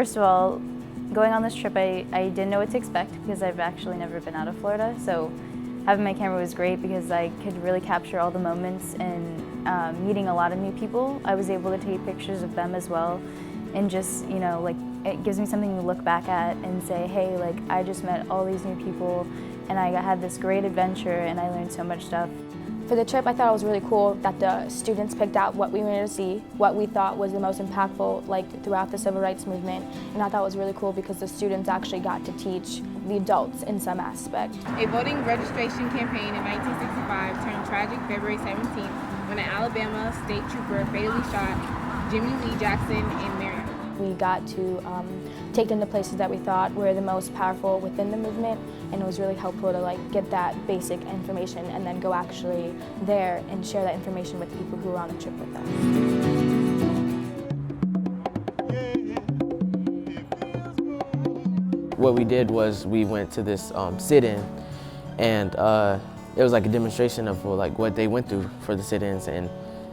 First of all, going on this trip, I didn't know what to expect because I've actually never been out of Florida. So having my camera was great because I could really capture all the moments, and meeting a lot of new people. I was able to take pictures of them as well, and just, you know, like, it gives me something to look back at and say, hey, like, I just met all these new people and I had this great adventure and I learned so much stuff. For the trip, I thought it was really cool that the students picked out what we wanted to see, what we thought was the most impactful, like, throughout the civil rights movement. And I thought it was really cool because the students actually got to teach the adults in some aspect. A voting registration campaign in 1965 turned tragic February 17th when an Alabama state trooper fatally shot Jimmy Lee Jackson and Miriam. We got to take them to places that we thought were the most powerful within the movement, and it was really helpful to, like, get that basic information and then go actually there and share that information with the people who were on the trip with us. What we did was we went to this sit-in, and it was like a demonstration of like what they went through for the sit-ins, and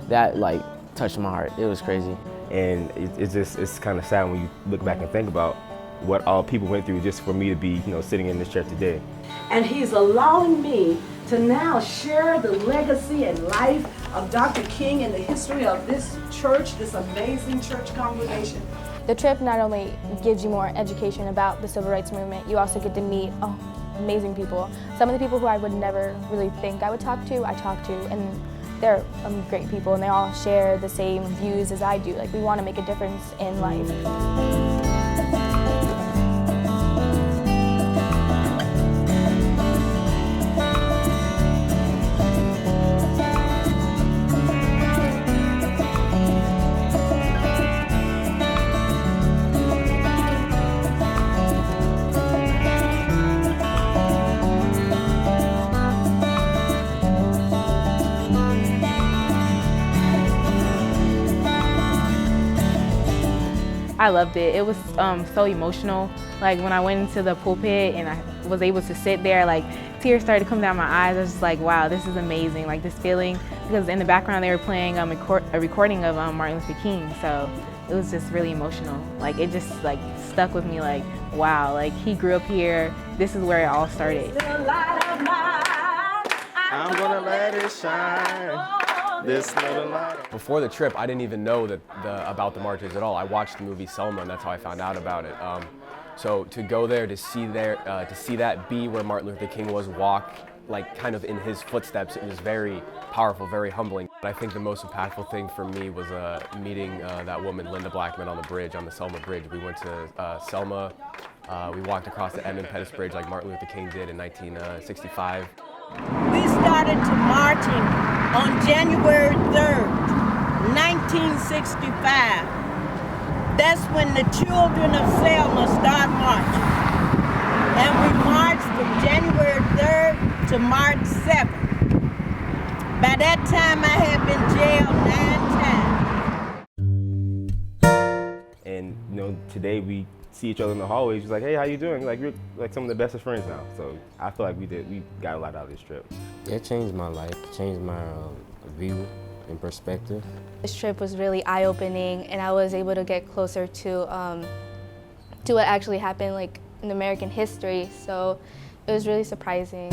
that like touched my heart. It was crazy. And it's kind of sad when you look back and think about what all people went through just for me to be, you know, sitting in this chair today. And he's allowing me to now share the legacy and life of Dr. King and the history of this church, this amazing church congregation. The trip not only gives you more education about the civil rights movement, you also get to meet amazing people. Some of the people who I would never really think I would talk to, I talk to, and they're great people, and they all share the same views as I do. Like, we want to make a difference in life. I loved it. It was so emotional. Like, when I went into the pulpit and I was able to sit there, like, tears started to come down my eyes. I was just like, wow, this is amazing. Like, this feeling, because in the background they were playing a recording of Martin Luther King, so it was just really emotional. Like, it just like stuck with me, like, wow, like, he grew up here. This is where it all started. I'm gonna let it shine. This little light. Before the trip, I didn't even know about the marches at all. I watched the movie Selma, and that's how I found out about it. So to go there, to see that be where Martin Luther King was, walk like kind of in his footsteps, it was very powerful, very humbling. I think the most impactful thing for me was meeting that woman, Linda Blackman, on the bridge, on the Selma Bridge. We went to Selma. We walked across the Edmund Pettus Bridge like Martin Luther King did in 1965. We started to marching on January 3rd, 1965. That's when the children of Selma started marching. And we marched from January 3rd to March 7th. By that time, I had been jailed 9 times. And, you know, today we see each other in the hallways, just like, hey, how you doing? Like, you're like some of the best of friends now. So I feel like we got a lot out of this trip. It changed my life, changed my view and perspective. This trip was really eye-opening, and I was able to get closer to what actually happened, like, in American history. So it was really surprising.